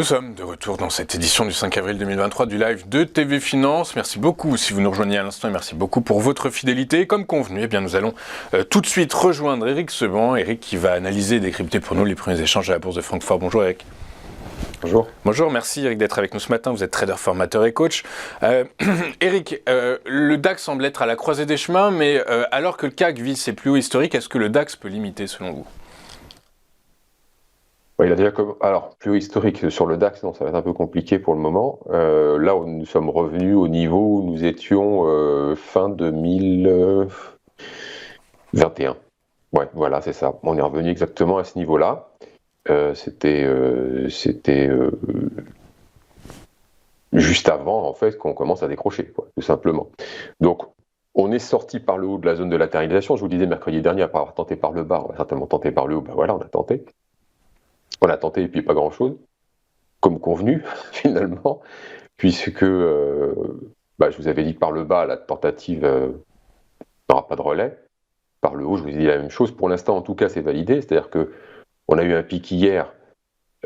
Nous sommes de retour dans cette édition du 5 avril 2023 du live de TV Finance. Merci beaucoup si vous nous rejoignez à l'instant et merci beaucoup pour votre fidélité. Comme convenu, nous allons tout de suite rejoindre Eric Seban. Eric qui va analyser et décrypter pour nous les premiers échanges à la Bourse de Francfort. Bonjour Eric. Bonjour. Bonjour, merci Eric d'être avec nous ce matin. Vous êtes trader, formateur et coach. Eric, le DAX semble être à la croisée des chemins, mais alors que le CAC vise ses plus hauts historiques, est-ce que le DAX peut l'imiter selon vous ? Il a déjà alors, plus haut historique sur le DAX, non, ça va être un peu compliqué pour le moment. Là, nous sommes revenus au niveau où nous étions fin 2021. Ouais, voilà, c'est ça. On est revenu exactement à ce niveau-là. C'était juste avant, en fait, qu'on commence à décrocher, quoi, tout simplement. Donc, on est sorti par le haut de la zone de latéralisation. Je vous disais mercredi dernier, après avoir tenté par le bas, on va certainement tenter par le haut. Ben voilà, on a tenté. On a tenté et puis pas grand-chose, comme convenu, finalement, puisque je vous avais dit que par le bas, la tentative n'aura pas de relais. Par le haut, je vous ai dit la même chose. Pour l'instant, en tout cas, c'est validé. C'est-à-dire qu'on a eu un pic hier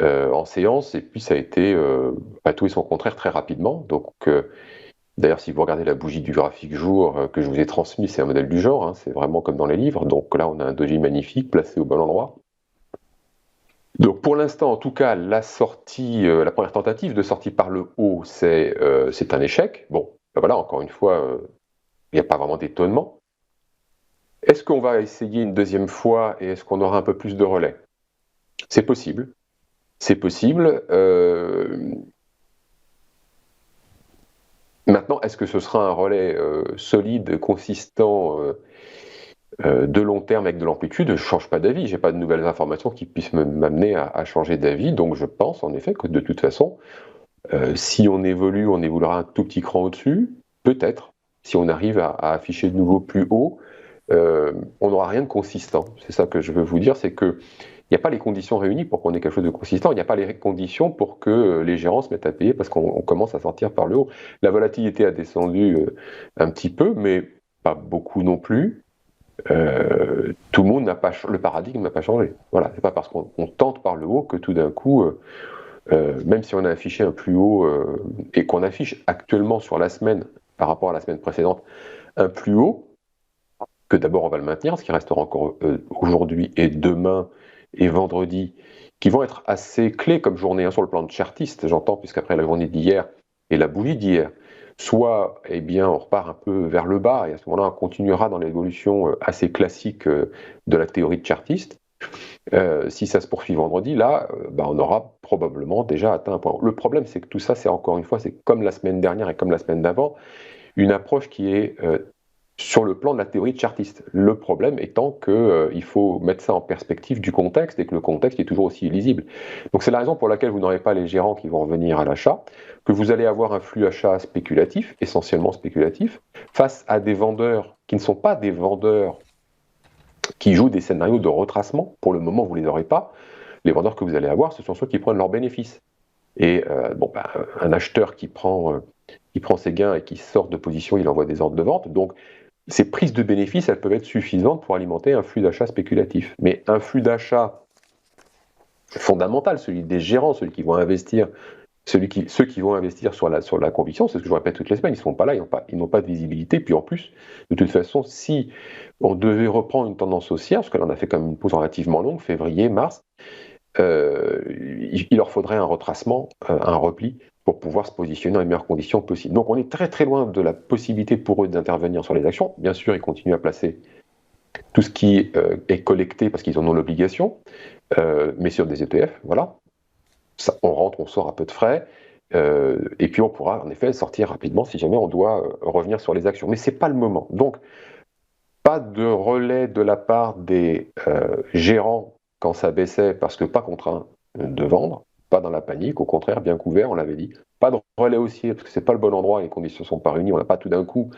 en séance, et puis ça a été à tout et son contraire très rapidement. Donc, d'ailleurs, si vous regardez la bougie du graphique jour que je vous ai transmis, c'est un modèle du genre, hein, c'est vraiment comme dans les livres. Donc là, on a un doji magnifique placé au bon endroit. Donc pour l'instant, en tout cas, la première tentative de sortie par le haut, c'est un échec. Bon, voilà, encore une fois, il n'y a pas vraiment d'étonnement. Est-ce qu'on va essayer une deuxième fois et est-ce qu'on aura un peu plus de relais ? C'est possible. C'est possible. Maintenant, est-ce que ce sera un relais solide, consistant de long terme avec de l'amplitude? Je ne change pas d'avis, je n'ai pas de nouvelles informations qui puissent m'amener à changer d'avis, donc je pense en effet que de toute façon, si on évoluera un tout petit cran au-dessus, peut-être, si on arrive à afficher de nouveau plus haut, on n'aura rien de consistant. C'est ça que je veux vous dire, c'est que il n'y a pas les conditions réunies pour qu'on ait quelque chose de consistant, il n'y a pas les conditions pour que les gérants se mettent à payer parce qu'on commence à sortir par le haut. La volatilité a descendu un petit peu, mais pas beaucoup non plus. Tout le monde le paradigme n'a pas changé. Voilà, c'est pas parce qu'on tente par le haut que tout d'un coup, même si on a affiché un plus haut et qu'on affiche actuellement sur la semaine par rapport à la semaine précédente un plus haut, que d'abord on va le maintenir, ce qui restera encore aujourd'hui et demain et vendredi, qui vont être assez clés comme journée hein, sur le plan de chartiste, j'entends, puisqu'après la journée d'hier et la bougie d'hier, soit on repart un peu vers le bas et à ce moment-là on continuera dans l'évolution assez classique de la théorie de chartiste. Si ça se poursuit vendredi, là, on aura probablement déjà atteint un point. Le problème, c'est que tout ça, c'est encore une fois, c'est comme la semaine dernière et comme la semaine d'avant, une approche qui est sur le plan de la théorie de chartiste. Le problème étant qu'il faut mettre ça en perspective du contexte et que le contexte est toujours aussi illisible. Donc c'est la raison pour laquelle vous n'aurez pas les gérants qui vont revenir à l'achat, que vous allez avoir un flux achat spéculatif, essentiellement spéculatif, face à des vendeurs qui ne sont pas des vendeurs qui jouent des scénarios de retracement. Pour le moment, vous ne les aurez pas. Les vendeurs que vous allez avoir, ce sont ceux qui prennent leurs bénéfices. Et un acheteur qui prend ses gains et qui sort de position, il envoie des ordres de vente. Donc, ces prises de bénéfices, elles peuvent être suffisantes pour alimenter un flux d'achat spéculatif. Mais un flux d'achat fondamental, celui des gérants, ceux qui vont investir sur la conviction, c'est ce que je répète toutes les semaines, ils ne sont pas là, ils n'ont pas de visibilité. Puis en plus, de toute façon, si on devait reprendre une tendance haussière, parce que là on a fait quand même une pause relativement longue, février, mars, il leur faudrait un retracement, un repli, pour pouvoir se positionner dans les meilleures conditions possibles. Donc on est très très loin de la possibilité pour eux d'intervenir sur les actions. Bien sûr, ils continuent à placer tout ce qui est collecté parce qu'ils en ont l'obligation, mais sur des ETF, voilà. Ça, on rentre, on sort à peu de frais, et puis on pourra en effet sortir rapidement si jamais on doit revenir sur les actions. Mais ce n'est pas le moment. Donc, pas de relais de la part des gérants quand ça baissait, parce que pas contraint de vendre, pas dans la panique, au contraire, bien couvert, on l'avait dit. Pas de relais haussier, parce que c'est pas le bon endroit, les conditions ne sont pas réunies, on n'a pas tout d'un coup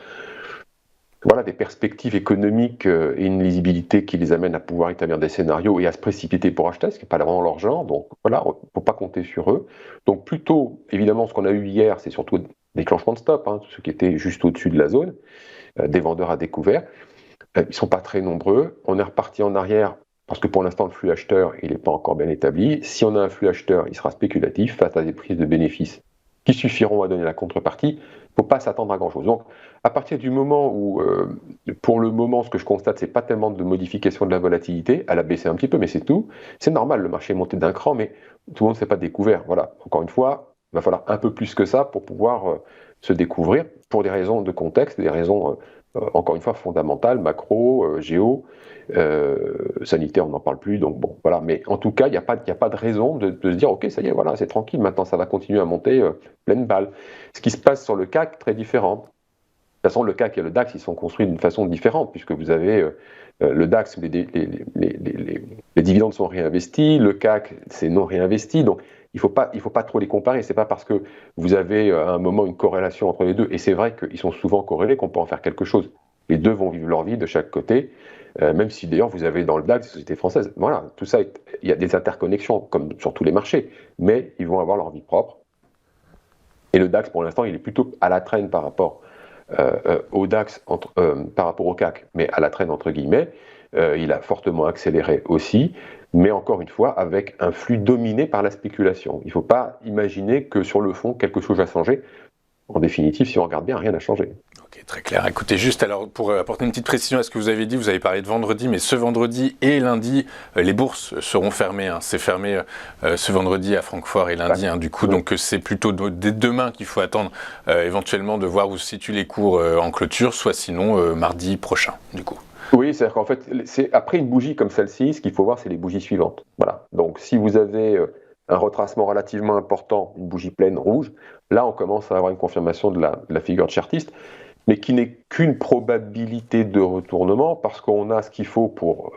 des perspectives économiques et une lisibilité qui les amène à pouvoir établir des scénarios et à se précipiter pour acheter, ce qui n'est pas vraiment leur genre, donc voilà, il ne faut pas compter sur eux. Donc plutôt, évidemment, ce qu'on a eu hier, c'est surtout déclenchement de stop, hein, ce qui était juste au-dessus de la zone, des vendeurs à découvert. Ils ne sont pas très nombreux, on est reparti en arrière parce que pour l'instant, le flux acheteur, il n'est pas encore bien établi. Si on a un flux acheteur, il sera spéculatif face à des prises de bénéfices qui suffiront à donner la contrepartie. Il ne faut pas s'attendre à grand-chose. Donc, à partir du moment où, pour le moment, ce que je constate, c'est pas tellement de modification de la volatilité, elle a baissé un petit peu, mais c'est tout. C'est normal, le marché est monté d'un cran, mais tout le monde ne s'est pas découvert. Voilà, encore une fois, il va falloir un peu plus que ça pour pouvoir se découvrir, pour des raisons de contexte, des raisons, encore une fois, fondamentales, macro, géo, sanitaire, on n'en parle plus, donc bon, voilà. Mais en tout cas, il n'y a pas de raison de se dire, ok, ça y est, voilà, c'est tranquille, maintenant ça va continuer à monter pleine balle. Ce qui se passe sur le CAC, très différent. De toute façon, le CAC et le DAX, ils sont construits d'une façon différente, puisque vous avez le DAX, les dividendes sont réinvestis, le CAC, c'est non réinvesti, donc il faut pas trop les comparer. C'est pas parce que vous avez à un moment une corrélation entre les deux, et c'est vrai qu'ils sont souvent corrélés, qu'on peut en faire quelque chose. Les deux vont vivre leur vie de chaque côté, même si d'ailleurs vous avez dans le DAX des sociétés françaises. Voilà, tout ça, il y a des interconnexions, comme sur tous les marchés, mais ils vont avoir leur vie propre. Et le DAX, pour l'instant, il est plutôt à la traîne par rapport au DAX, par rapport au CAC, mais à la traîne entre guillemets. Il a fortement accéléré aussi, mais encore une fois, avec un flux dominé par la spéculation. Il ne faut pas imaginer que sur le fond, quelque chose a changé. En définitive, si on regarde bien, rien n'a changé. Ok, très clair. Écoutez, juste alors pour apporter une petite précision à ce que vous avez dit, vous avez parlé de vendredi, mais ce vendredi et lundi, les bourses seront fermées. C'est fermé ce vendredi à Francfort et lundi, du coup. Donc c'est plutôt dès demain qu'il faut attendre éventuellement de voir où se situent les cours en clôture, soit sinon mardi prochain, du coup. Oui, c'est-à-dire qu'en fait, après une bougie comme celle-ci, ce qu'il faut voir, c'est les bougies suivantes. Voilà. Donc si vous avez un retracement relativement important, une bougie pleine rouge, là on commence à avoir une confirmation de la figure chartiste, mais qui n'est qu'une probabilité de retournement, parce qu'on a ce qu'il faut pour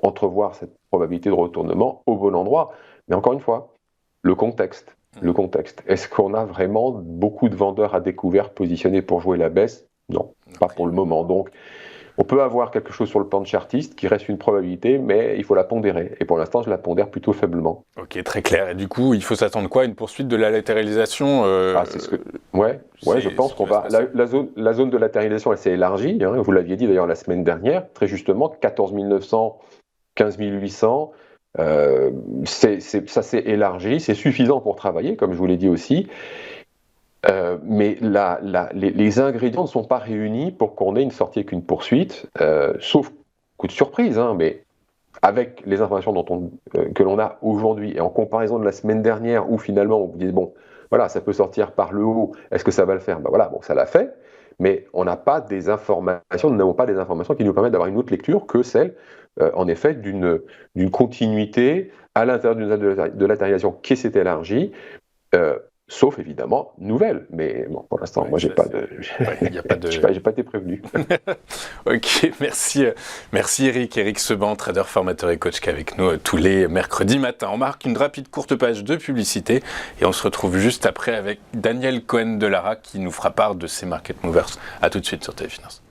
entrevoir cette probabilité de retournement au bon endroit. Mais encore une fois, le contexte. Est-ce qu'on a vraiment beaucoup de vendeurs à découvert positionnés pour jouer la baisse? Non, pas pour le moment. Donc, on peut avoir quelque chose sur le plan de chartiste qui reste une probabilité, mais il faut la pondérer. Et pour l'instant, je la pondère plutôt faiblement. Ok, très clair. Et du coup, il faut s'attendre quoi? Une poursuite de la latéralisation c'est ce que... Ouais, je pense qu'on va... La zone de latéralisation, elle s'est élargie. Hein, vous l'aviez dit d'ailleurs la semaine dernière, très justement, 14 900, 15 800. Ça s'est élargi. C'est suffisant pour travailler, comme je vous l'ai dit aussi. Mais les ingrédients ne sont pas réunis pour qu'on ait une sortie avec une poursuite, sauf coup de surprise, mais avec les informations que l'on a aujourd'hui et en comparaison de la semaine dernière où finalement on vous dit bon, voilà, ça peut sortir par le haut, est-ce que ça va le faire? Ben voilà, bon, ça l'a fait, mais on n'a pas des informations, nous n'avons pas des informations qui nous permettent d'avoir une autre lecture que celle, en effet, d'une continuité à l'intérieur d'une zone de latéralisation qui s'est élargie. Sauf évidemment nouvelle, mais bon, pour l'instant, moi j'ai pas été prévenu. Ok, merci Eric Seban, trader, formateur et coach, qui est avec nous tous les mercredis matins. On marque une rapide courte page de publicité et on se retrouve juste après avec Daniel Cohen de Lara qui nous fera part de ses market movers. À tout de suite sur TV Finance.